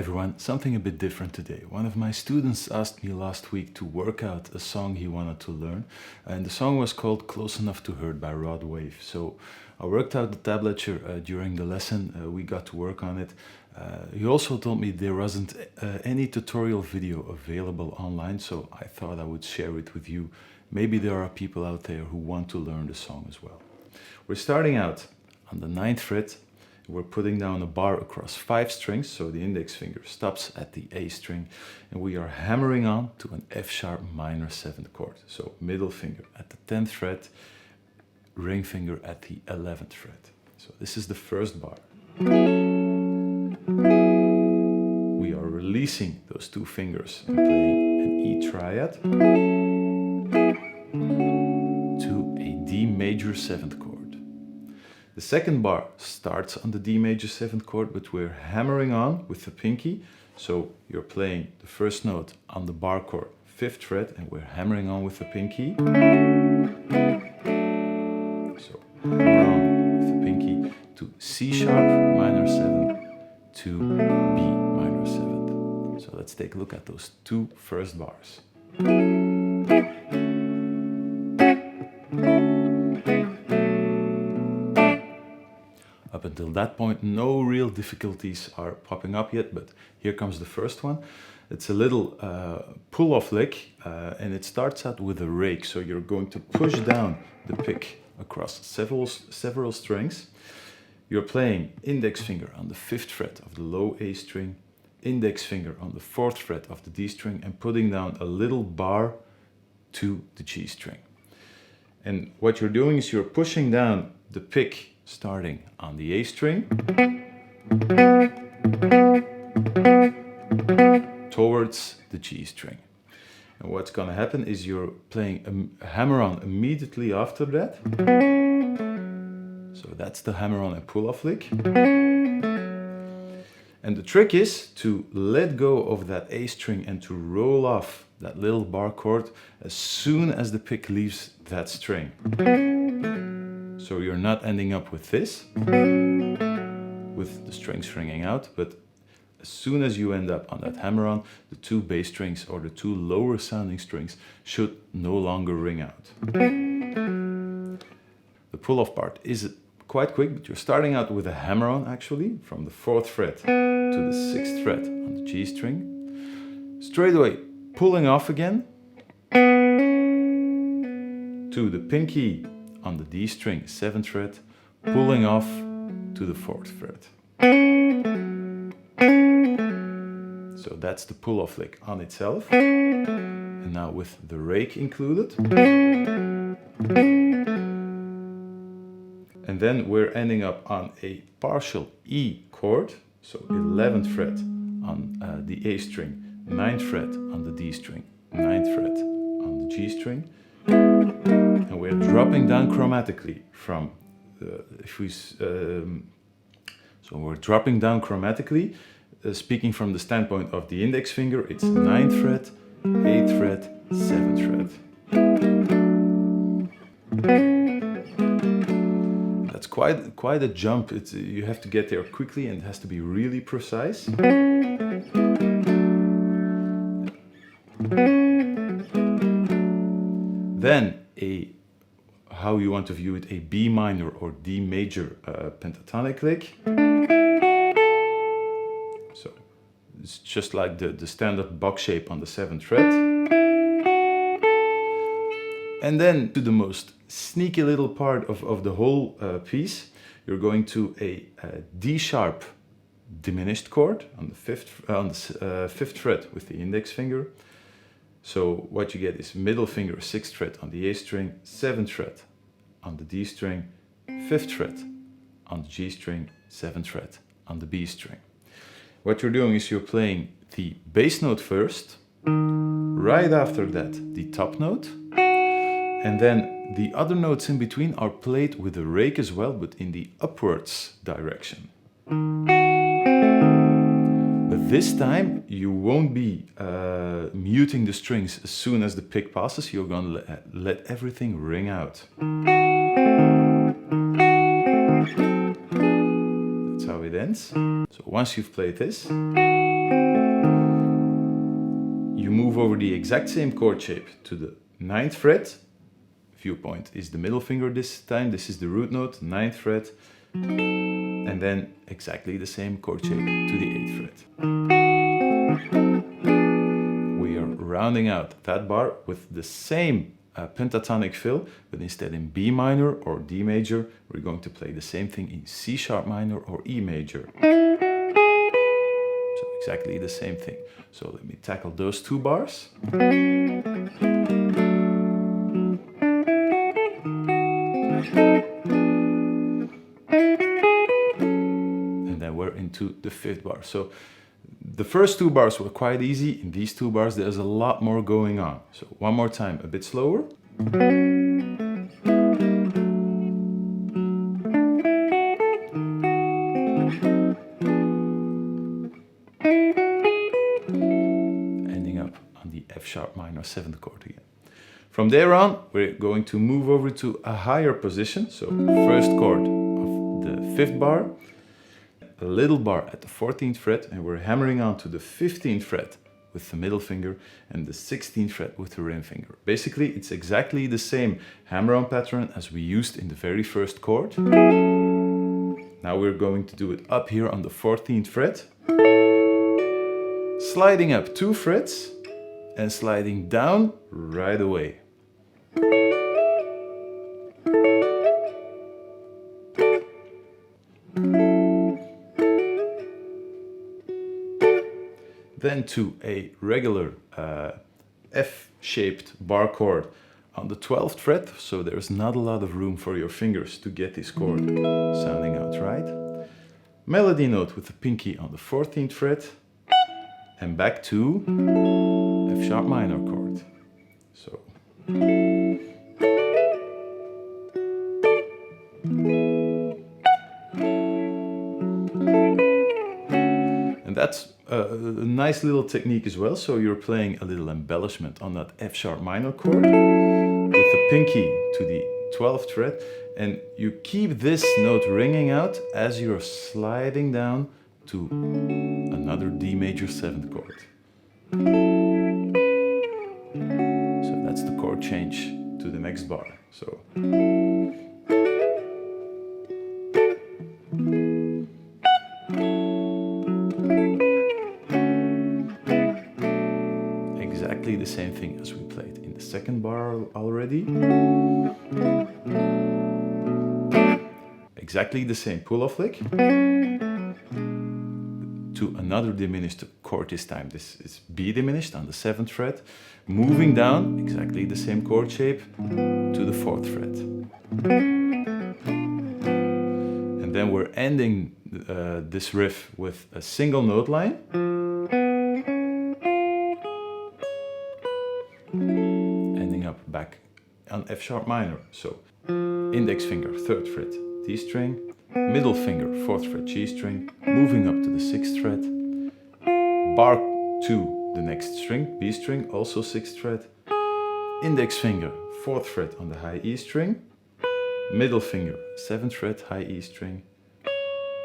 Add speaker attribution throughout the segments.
Speaker 1: everyone, something a bit different today. One of my students asked me last week to work out a song he wanted to learn, and the song was called Close Enough to Hurt by Rod Wave. So I worked out the tablature during the lesson, we got to work on it. He also told me there wasn't any tutorial video available online, so I thought I would share it with you. Maybe there are people out there who want to learn the song as well. We're starting out on the 9th fret. We're putting down a bar across 5 strings, so the index finger stops at the A string, and we are hammering on to an F sharp minor 7th chord. So middle finger at the 10th fret, ring finger at the 11th fret. So this is the first bar. We are releasing those 2 fingers and playing an E triad to a D major 7th chord. The second bar starts on the D major 7th chord, but we're hammering on with the pinky. So you're playing the first note on the bar chord, 5th fret, and we're hammering on with the pinky. So hammer on with the pinky to C sharp minor 7 to B minor 7th. So let's take a look at those 2 first bars. Up until that point, no real difficulties are popping up yet, but here comes the first one. It's a little pull-off lick, and it starts out with a rake. So you're going to push down the pick across several strings. You're playing index finger on the 5th fret of the low A string, index finger on the 4th fret of the D string, and putting down a little bar to the G string. And what you're doing is you're pushing down the pick starting on the A string towards the G string. And what's going to happen is you're playing a hammer-on immediately after that. So that's the hammer-on and pull-off lick. And the trick is to let go of that A string and to roll off that little bar chord as soon as the pick leaves that string. So you're not ending up with this, with the strings ringing out, but as soon as you end up on that hammer-on, the 2 bass strings or the 2 lower sounding strings should no longer ring out. The pull-off part is quite quick, but you're starting out with a hammer-on actually, from the 4th fret to the 6th fret on the G string. Straight away, pulling off again to the pinky on the D string, 7th fret, pulling off to the 4th fret. So that's the pull-off lick on itself. And now with the rake included. And then we're ending up on a partial E chord, so 11th fret on the A string, 9th fret on the D string, 9th fret on the G string. And we're dropping down chromatically from, so we're dropping down chromatically, speaking from the standpoint of the index finger, it's 9th fret, 8th fret, 7th fret. That's quite a jump. You have to get there quickly and it has to be really precise. Then how you want to view it, a B minor or D major pentatonic lick. So it's just like the standard box shape on the 7th fret. And then to the most sneaky little part of the whole piece, you're going to a D sharp diminished chord on the 5th fret with the index finger. So what you get is middle finger, 6th fret on the A string, 7th fret on the D string, 5th fret on the G string, 7th fret on the B string. What you're doing is you're playing the bass note first, right after that the top note, and then the other notes in between are played with a rake as well, but in the upwards direction. But this time you won't be muting the strings as soon as the pick passes. You're going to let everything ring out. That's how it ends. So once you've played this, over the exact same chord shape to the 9th fret. Viewpoint is the middle finger this time. This is the root note, 9th fret. And then exactly the same chord shape to the 8th fret. We are rounding out that bar with the same pentatonic fill, but instead in B minor or D major, we're going to play the same thing in C sharp minor or E major. So exactly the same thing. So let me tackle those 2 bars. And then we're into the 5th bar. So the first 2 bars were quite easy. In these 2 bars, there's a lot more going on. So one more time, a bit slower. Ending up on the F sharp minor 7th chord again. From there on, we're going to move over to a higher position. So first chord of the 5th bar, a little bar at the 14th fret, and we're hammering on to the 15th fret with the middle finger and the 16th fret with the ring finger. Basically, it's exactly the same hammer-on pattern as we used in the very first chord. Now we're going to do it up here on the 14th fret, sliding up 2 frets and sliding down right away. Then to a regular F-shaped bar chord on the 12th fret, so there's not a lot of room for your fingers to get this chord sounding out right. Melody note with the pinky on the 14th fret, and back to F sharp minor chord. So and that's a nice little technique as well. So you're playing a little embellishment on that F sharp minor chord with the pinky to the 12th fret, and you keep this note ringing out as you're sliding down to another D major 7th chord. So that's the chord change to the next bar. So exactly the same thing as we played in the second bar already. Exactly the same pull-off lick to another diminished chord this time. This is B diminished on the 7th fret, moving down exactly the same chord shape to the 4th fret. And then we're ending this riff with a single note line. Ending up back on F sharp minor. So index finger, 3rd fret, D string, middle finger, 4th fret, G string, moving up to the 6th fret, bar 2, the next string, B string, also 6th fret, index finger, 4th fret on the high E string, middle finger, 7th fret, high E string,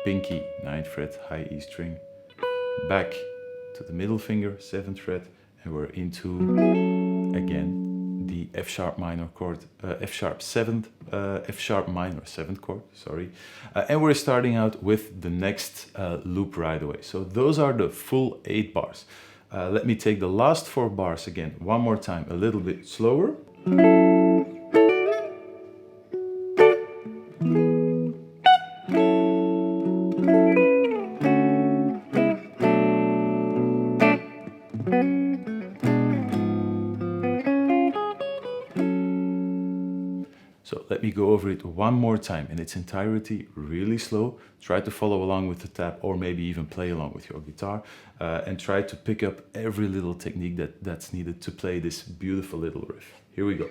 Speaker 1: pinky, 9th fret, high E string, back to the middle finger, 7th fret, and we're into, again, the F sharp minor chord, F sharp minor 7th chord, sorry. And we're starting out with the next loop right away. So those are the full 8 bars. Let me take the last 4 bars again, one more time, a little bit slower. So let me go over it one more time in its entirety, really slow. Try to follow along with the tab, or maybe even play along with your guitar, and try to pick up every little technique that's needed to play this beautiful little riff. Here we go.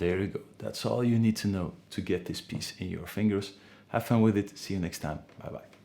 Speaker 1: there you go. That's all you need to know to get this piece in your fingers. Have fun with it. See you next time. Bye bye.